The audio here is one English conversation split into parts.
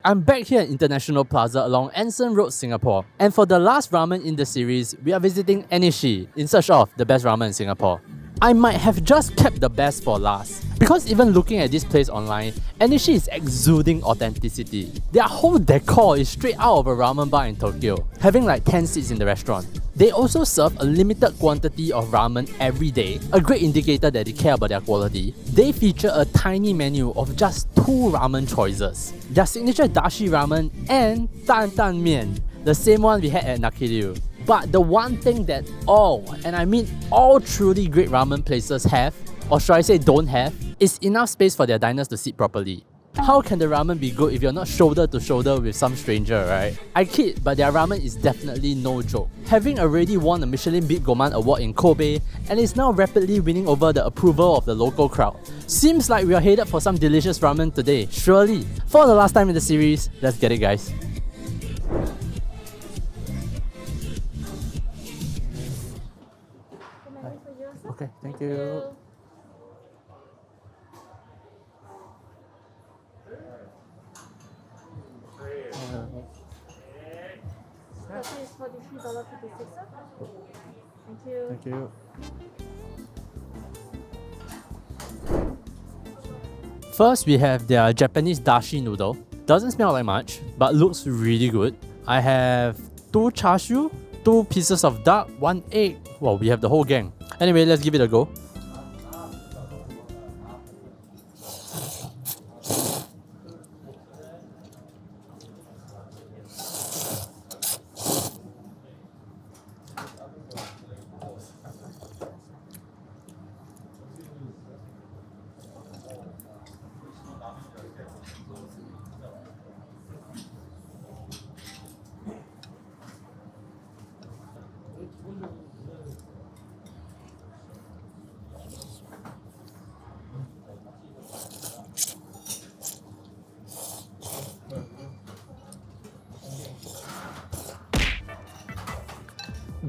I'm back here at International Plaza along Anson Road, Singapore. And for the last ramen in the series, we are visiting Enishi in search of the best ramen in Singapore. I might have just kept the best for last, because even looking at this place online, Enishi is exuding authenticity. Their whole decor is straight out of a ramen bar in Tokyo, having like 10 seats in the restaurant. They also serve a limited quantity of ramen every day, a great indicator that they care about their quality. They feature a tiny menu of just 2 ramen choices: their signature Dashi ramen and Tantanmen, the same one we had at Nakiryu. But the one thing that all, and I mean all truly great ramen places have, or should I say don't have, is enough space for their diners to sit properly. How can the ramen be good if you're not shoulder to shoulder with some stranger, right? I kid, but their ramen is definitely no joke. Having already won a Michelin Bib Gourmand award in Kobe, and is now rapidly winning over the approval of the local crowd. Seems like we are headed for some delicious ramen today, surely. For the last time in the series, let's get it, guys. Okay, thank you. This is $43.56, sir. Thank you. Thank you. First, we have their Japanese Dashi noodle. Doesn't smell like much, but looks really good. I have 2 char siu, 2 pieces of duck, 1 egg. Well, we have the whole gang. Anyway, let's give it a go.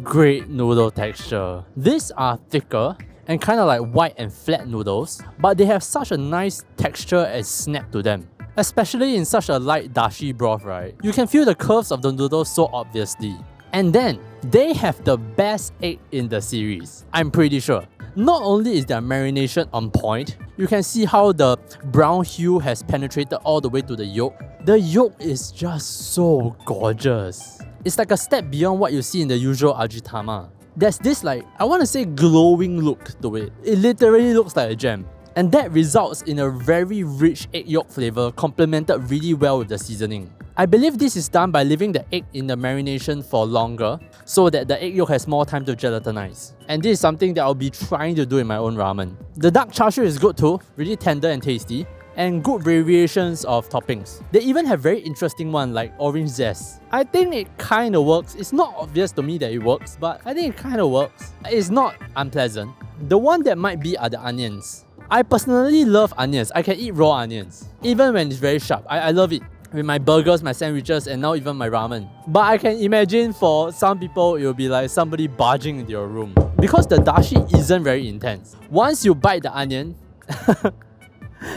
Great noodle texture. These are thicker and kind of like white and flat noodles, but they have such a nice texture and snap to them. Especially in such a light dashi broth, right? You can feel the curves of the noodles so obviously. And then, they have the best egg in the series, I'm pretty sure. Not only is their marination on point, you can see how the brown hue has penetrated all the way to the yolk. The yolk is just so gorgeous. It's like a step beyond what you see in the usual ajitama. There's this like, I want to say glowing look to it. It literally looks like a gem. And that results in a very rich egg yolk flavour complemented really well with the seasoning. I believe this is done by leaving the egg in the marination for longer so that the egg yolk has more time to gelatinize. And this is something that I'll be trying to do in my own ramen. The duck char siu is good too, really tender and tasty, and good variations of toppings. They even have very interesting one like orange zest. I think it kind of works. It's not obvious to me that it works, but I think it kind of works. It's not unpleasant. The one that might be are the onions. I personally love onions. I can eat raw onions, even when it's very sharp. I love it. With my burgers, my sandwiches, and now even my ramen. But I can imagine for some people, it will be like somebody barging into your room. Because the dashi isn't very intense. Once you bite the onion,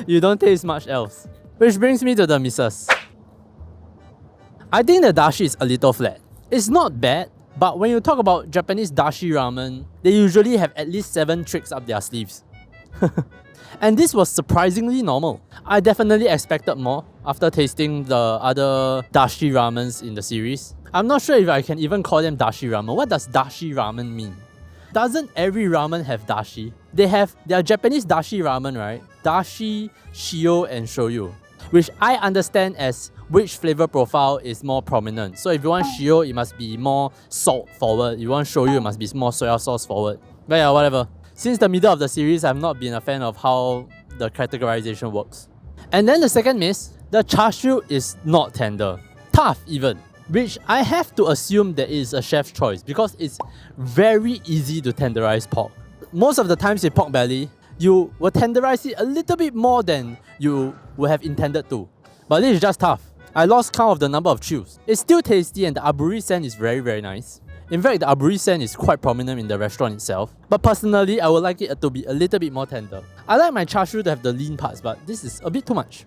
you don't taste much else. Which brings me to the misses. I think the dashi is a little flat. It's not bad, but when you talk about Japanese dashi ramen, they usually have at least 7 tricks up their sleeves. And this was surprisingly normal. I definitely expected more after tasting the other dashi ramens in the series. I'm not sure if I can even call them dashi ramen. What does dashi ramen mean? Doesn't every ramen have dashi? They have their Japanese dashi ramen, right? Dashi, shio, and shoyu, which I understand as which flavor profile is more prominent. So if you want shio, it must be more salt forward. If you want shoyu, it must be more soya sauce forward. But yeah, whatever. Since the middle of the series, I've not been a fan of how the categorization works. And then the second miss, the char siu is not tender. Tough even. Which I have to assume that is a chef's choice because it's very easy to tenderize pork. Most of the times with pork belly, you will tenderize it a little bit more than you would have intended to. But this is just tough. I lost count of the number of chews. It's still tasty and the aburi scent is very nice. In fact, the aburi scent is quite prominent in the restaurant itself. But personally, I would like it to be a little bit more tender. I like my char siu to have the lean parts, but this is a bit too much.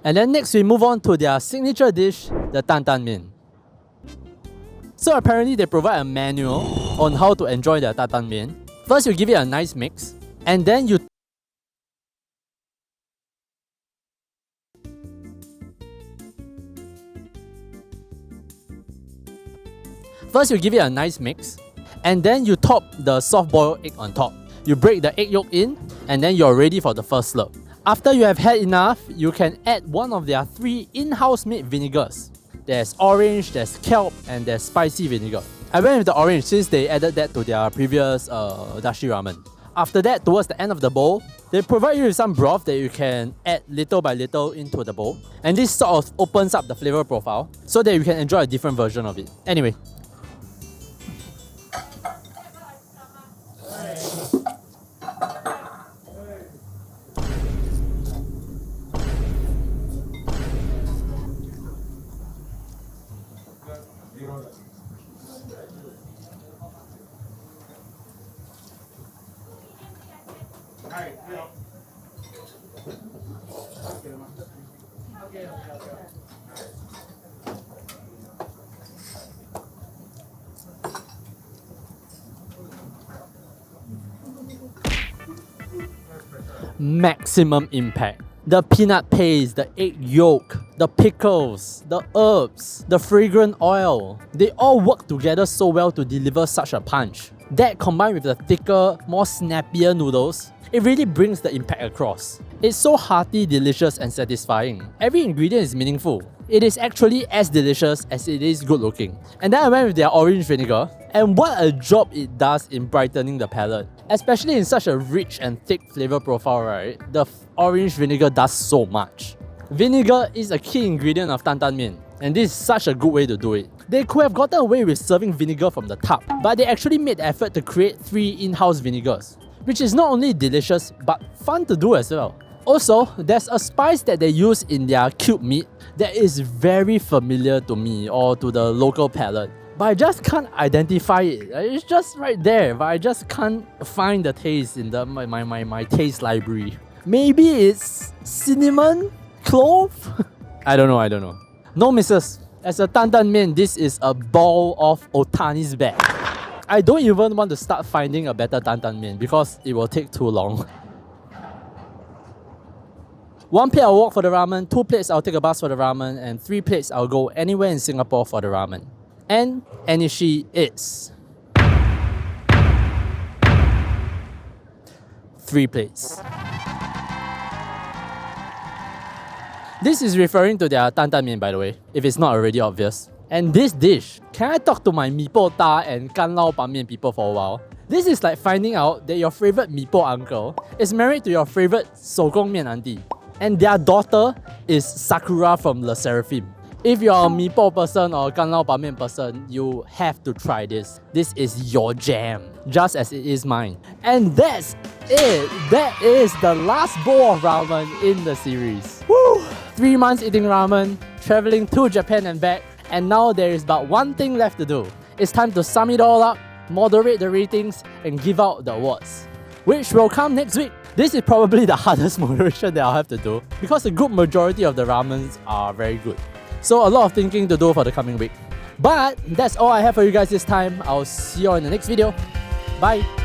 And then next we move on to their signature dish, the Tantanmen. So apparently they provide a manual on how to enjoy their Tantanmen. First you give it a nice mix, and then you top the soft-boiled egg on top. You break the egg yolk in, and then you're ready for the first slurp. After you have had enough, you can add one of their 3 in-house made vinegars. There's orange, there's kelp, and there's spicy vinegar. I went with the orange since they added that to their previous dashi ramen. After that, towards the end of the bowl, they provide you with some broth that you can add little by little into the bowl. And this sort of opens up the flavor profile so that you can enjoy a different version of it. Anyway. Maximum impact. The peanut paste, the egg yolk, the pickles, the herbs, the fragrant oil, they all work together so well to deliver such a punch. That combined with the thicker, more snappier noodles, it really brings the impact across. It's so hearty, delicious and satisfying. Every ingredient is meaningful. It is actually as delicious as it is good looking. And then I went with their orange vinegar, and what a job it does in brightening the palate. Especially in such a rich and thick flavor profile, right? The orange vinegar does so much. Vinegar is a key ingredient of Tantanmen, and this is such a good way to do it. They could have gotten away with serving vinegar from the tub, but they actually made the effort to create 3 in-house vinegars, which is not only delicious but fun to do as well. Also, there's a spice that they use in their cube meat that is very familiar to me or to the local palate, but I just can't identify it. It's just right there, but I just can't find the taste in my taste library. Maybe it's cinnamon? Clove? I don't know. No misses. As a Tantanmen, this is a ball of Otani's bag. I don't even want to start finding a better Tantanmen because it will take too long. 1 plate I'll walk for the ramen, 2 plates I'll take a bus for the ramen, and 3 plates I'll go anywhere in Singapore for the ramen. And Enishi is 3 plates. This is referring to their Tantanmen, by the way, if it's not already obvious. And this dish, can I talk to my Mee Po Ta and Kan Lao Ban Mian people for a while? This is like finding out that your favorite Mee Po uncle is married to your favorite Sogong Mian auntie, and their daughter is Sakura from Le Seraphim. If you're a Mee Po person or Kan Lao Ban Mian person, you have to try this. This is your jam, just as it is mine. And that's it. That is the last bowl of ramen in the series. Woo! 3 months eating ramen, traveling to Japan and back, and now there is but one thing left to do. It's time to sum it all up, moderate the ratings, and give out the awards, which will come next week. This is probably the hardest moderation that I'll have to do because the good majority of the ramens are very good. So a lot of thinking to do for the coming week. But that's all I have for you guys this time. I'll see you all in the next video. Bye!